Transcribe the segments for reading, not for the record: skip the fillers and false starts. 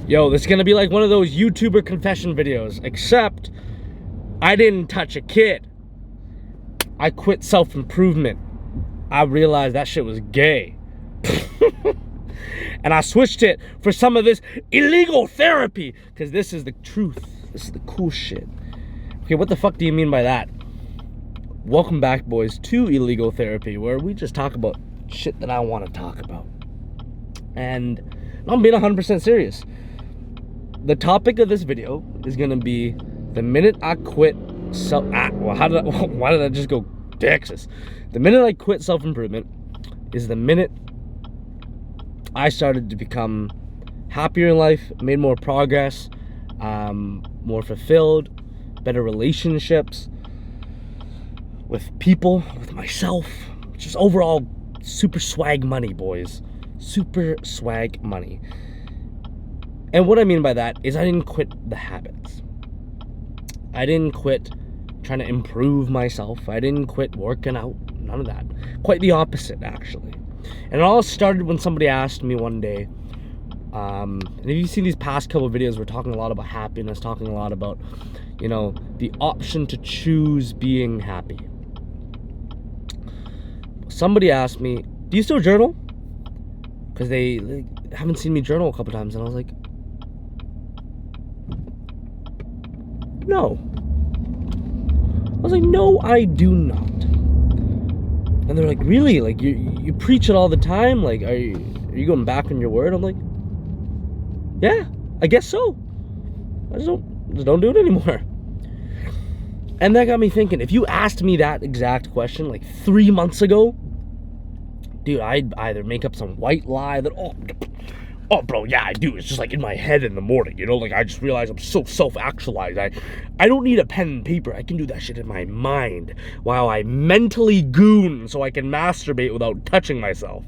Yo, this is gonna be like one of those YouTuber confession videos, except I didn't touch a kid. I quit self-improvement. I realized that shit was gay. And I switched it for some of this illegal therapy, because this is the truth. This is the cool shit. Okay, what the fuck do you mean by that? Welcome back, boys, to Illegal Therapy, where we just talk about shit that I want to talk about. And I'm being 100% serious. The topic of this video is going to be the minute I quit why did I just go Texas? The minute I quit self-improvement is the minute I started to become happier in life, made more progress, more fulfilled, better relationships with people, with myself. Just overall super swag money, boys. Super swag money. And what I mean by that is I didn't quit the habits. I didn't quit trying to improve myself. I didn't quit working out. None of that. Quite the opposite, actually. And it all started when somebody asked me one day, and if you see these past couple of videos, we're talking a lot about happiness, talking a lot about, you know, the option to choose being happy. Somebody asked me, do you still journal? Because they haven't seen me journal a couple times, and I was like, no. I was like, no, I do not. And they're like, really? Like, you preach it all the time? Like, are you going back on your word? I'm like, yeah, I guess so. I just don't do it anymore. And that got me thinking, if you asked me that exact question like 3 months ago, dude, I'd either make up some white lie that, oh bro, yeah, I do. It's just like in my head in the morning, you know? Like, I just realize I'm so self-actualized. I don't need a pen and paper. I can do that shit in my mind while I mentally goon so I can masturbate without touching myself.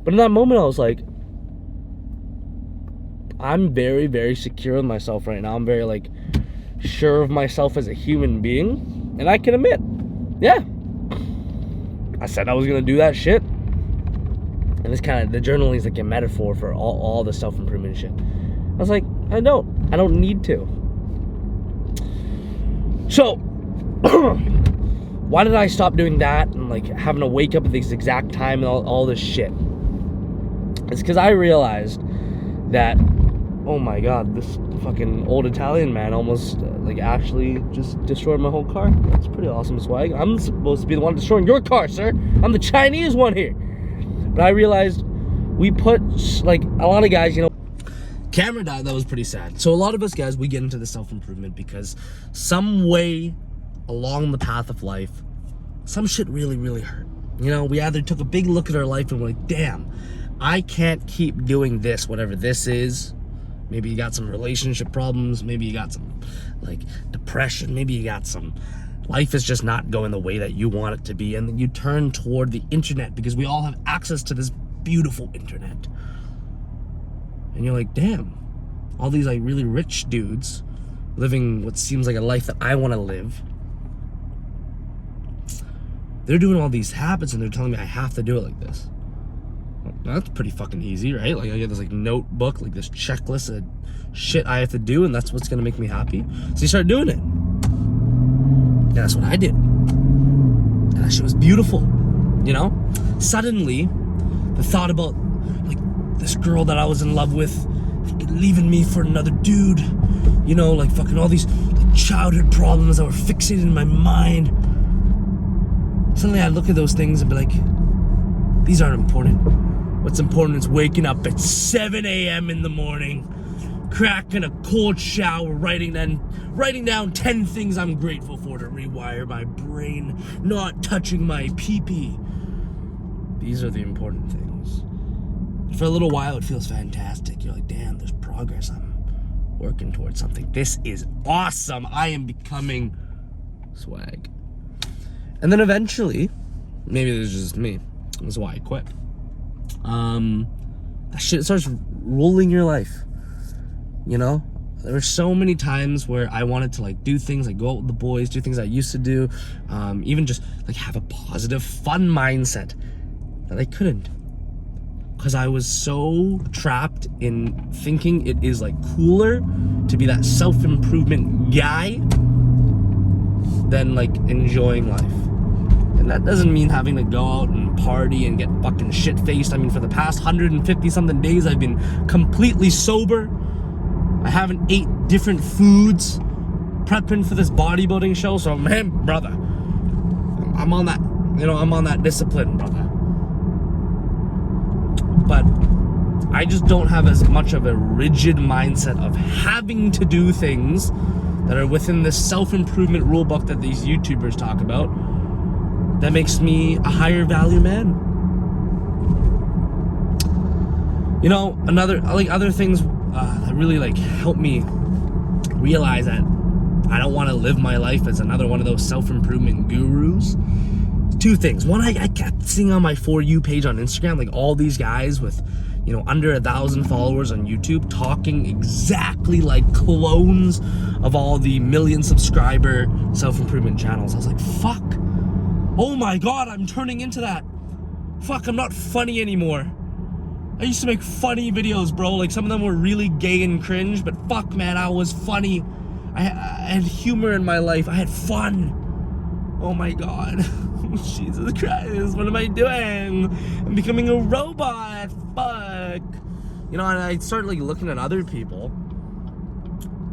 But in that moment, I was like, I'm very, very secure with myself right now. I'm very, like, sure of myself as a human being. And I can admit, yeah, I said I was going to do that shit. And this kind of, the journaling is like a metaphor for all the self-improvement shit. I was like, I don't need to. So, why did I stop doing that and like having to wake up at this exact time and all this shit? It's because I realized that, oh my god, this fucking old Italian man almost like actually just destroyed my whole car. That's pretty awesome swag. I'm supposed to be the one destroying your car, sir. I'm the Chinese one here. But I realized we put, like, a lot of guys, you know, Cameron died, that was pretty sad. So a lot of us guys, we get into the self-improvement because some way along the path of life, some shit really, really hurt. You know, we either took a big look at our life and we're like, damn, I can't keep doing this, whatever this is. Maybe you got some relationship problems. Maybe you got some, like, depression. Maybe you got some, life is just not going the way that you want it to be. And then you turn toward the internet because we all have access to this beautiful internet. And you're like, damn, all these, like, really rich dudes living what seems like a life that I want to live. They're doing all these habits and they're telling me I have to do it like this. That's pretty fucking easy, right? Like, I get this like notebook, like this checklist of shit I have to do, and that's what's gonna make me happy. So you start doing it. And that's what I did. And that shit was beautiful, you know? Suddenly, the thought about like this girl that I was in love with fucking leaving me for another dude, you know, like fucking all these like childhood problems that were fixated in my mind. Suddenly I look at those things and be like, these aren't important. What's important is waking up at 7 a.m. in the morning, cracking a cold shower, writing down 10 things I'm grateful for to rewire my brain, not touching my pee-pee. These are the important things. For a little while, it feels fantastic. You're like, damn, there's progress. I'm working towards something. This is awesome. I am becoming swag. And then eventually, maybe this is just me. That's why I quit. That shit starts ruling your life. You know? There were so many times where I wanted to like do things, like go out with the boys, do things I used to do, even just like have a positive, fun mindset that I couldn't. because I was so trapped in thinking it is like cooler to be that self-improvement guy than like enjoying life. And that doesn't mean having to go out and party and get fucking shit-faced. I mean, for the past 150 something days, I've been completely sober. I haven't ate different foods, prepping for this bodybuilding show. So, man, brother, I'm on that, I'm on that discipline, brother. But I just don't have as much of a rigid mindset of having to do things that are within this self-improvement rule book that these YouTubers talk about. That makes me a higher value man. Other things that really like help me realize that I don't want to live my life as another one of those self-improvement gurus. Two things. One, I kept seeing on my For You page on Instagram, like all these guys with, under 1,000 followers on YouTube talking exactly like clones of all the million subscriber self-improvement channels. I was like, fuck. Oh my God, I'm turning into that. Fuck, I'm not funny anymore. I used to make funny videos, bro. Like, some of them were really gay and cringe, but fuck, man, I was funny. I had humor in my life. I had fun. Oh my God. Jesus Christ, what am I doing? I'm becoming a robot. Fuck. And I started like looking at other people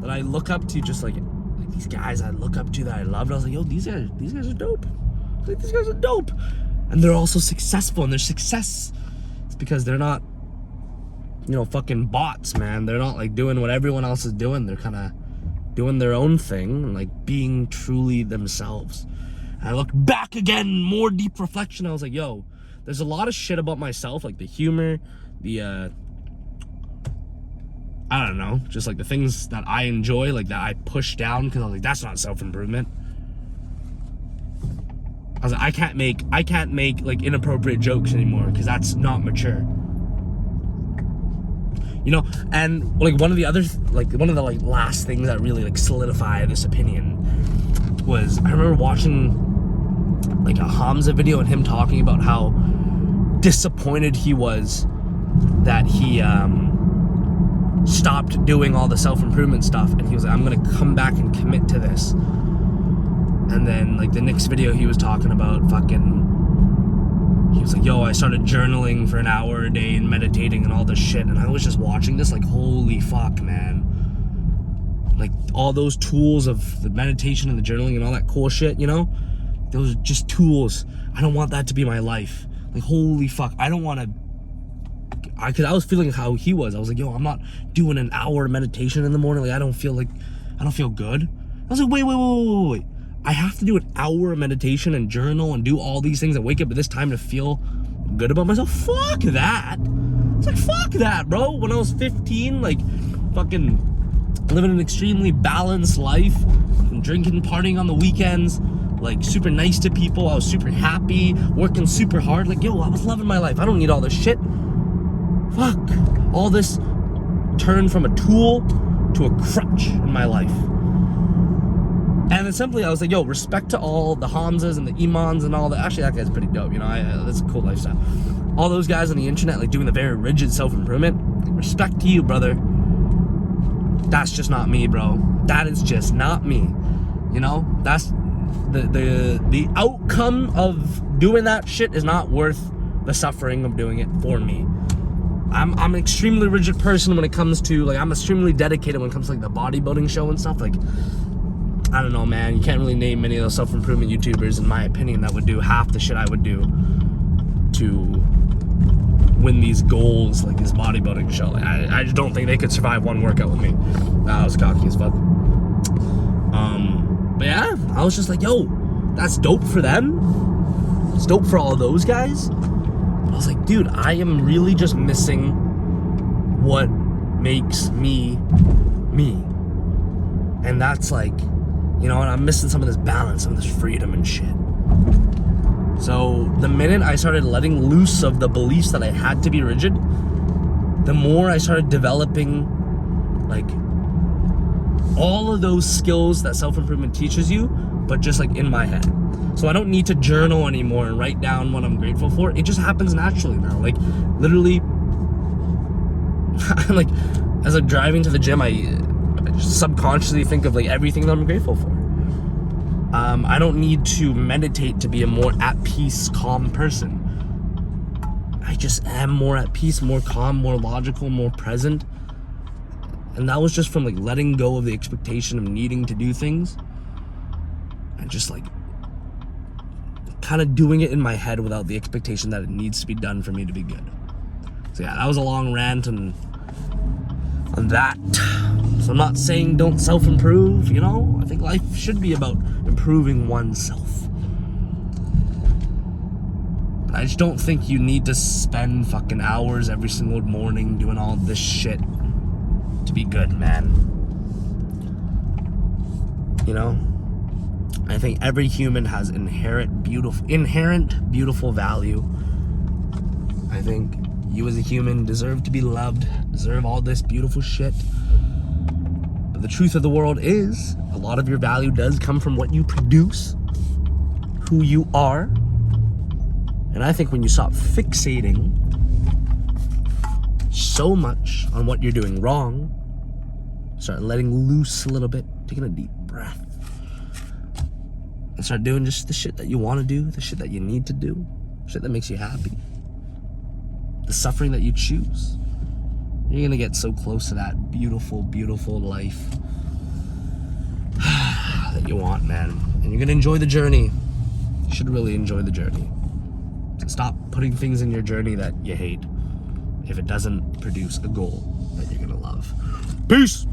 that I look up to, just like these guys I look up to that I loved. I was like, yo, these guys are dope. Like, these guys are dope. And they're also successful, and their success is because they're not, fucking bots, man. They're not like doing what everyone else is doing. They're kind of doing their own thing and like being truly themselves. And I look back again, more deep reflection. I was like, yo, there's a lot of shit about myself, like the humor, the I don't know, just like the things that I enjoy, like that I push down because I was like, that's not self-improvement. I was like, I can't make like inappropriate jokes anymore because that's not mature. And like one of the last things that really like solidified this opinion was, I remember watching like a Hamza video and him talking about how disappointed he was that he stopped doing all the self-improvement stuff, and he was like, I'm gonna come back and commit to this. And then like the next video he was talking about he was like, yo, I started journaling for an hour a day and meditating and all this shit. And I was just watching this like, holy fuck, man. Like all those tools of the meditation and the journaling and all that cool shit, those are just tools. I don't want that to be my life. Like, holy fuck, I don't want to, cause I was feeling how he was. I was like, yo, I'm not doing an hour meditation in the morning. Like, I don't feel good. I was like, wait. I have to do an hour of meditation and journal and do all these things and wake up at this time to feel good about myself? Fuck that. It's like, fuck that, bro. When I was 15, like, fucking living an extremely balanced life, drinking, partying on the weekends, like, super nice to people. I was super happy, working super hard. Like, yo, I was loving my life. I don't need all this shit. Fuck. All this turned from a tool to a crutch in my life. And then simply, I was like, yo, respect to all the Hamzas and the Imans and all that. Actually, that guy's pretty dope, that's a cool lifestyle. All those guys on the internet, like, doing the very rigid self-improvement. Respect to you, brother. That's just not me, bro. That is just not me. That's the outcome of doing that shit is not worth the suffering of doing it for me. I'm an extremely rigid person when it comes to, like, I'm extremely dedicated when it comes to, like, the bodybuilding show and stuff. Like, I don't know, man. You can't really name many of those self-improvement YouTubers, in my opinion, that would do half the shit I would do to win these goals, like this bodybuilding show. Like, I just don't think they could survive one workout with me. I was cocky as fuck. But yeah, I was just like, yo, that's dope for them. It's dope for all of those guys. But I was like, dude, I am really just missing what makes me me. And that's like, and I'm missing some of this balance, some of this freedom and shit. So the minute I started letting loose of the beliefs that I had to be rigid, the more I started developing like all of those skills that self-improvement teaches you, but just like in my head. So I don't need to journal anymore and write down what I'm grateful for. It just happens naturally now. Like, literally like, as I'm driving to the gym, I just subconsciously think of like everything that I'm grateful for. I don't need to meditate to be a more at peace, calm person. I just am more at peace, more calm, more logical, more present. And that was just from like letting go of the expectation of needing to do things and just like kind of doing it in my head without the expectation that it needs to be done for me to be good. So yeah, that was a long rant on that. So I'm not saying don't self-improve, you know? I think life should be about improving oneself. But I just don't think you need to spend fucking hours every single morning doing all this shit to be good, man. You know? I think every human has inherent beautiful value. I think you as a human deserve to be loved, deserve all this beautiful shit. But the truth of the world is, a lot of your value does come from what you produce, who you are. And I think when you stop fixating so much on what you're doing wrong, start letting loose a little bit, taking a deep breath, and start doing just the shit that you want to do, the shit that you need to do, shit that makes you happy, the suffering that you choose. You're gonna get so close to that beautiful, beautiful life that you want, man. And you're gonna enjoy the journey. You should really enjoy the journey. Stop putting things in your journey that you hate if it doesn't produce a goal that you're gonna love. Peace!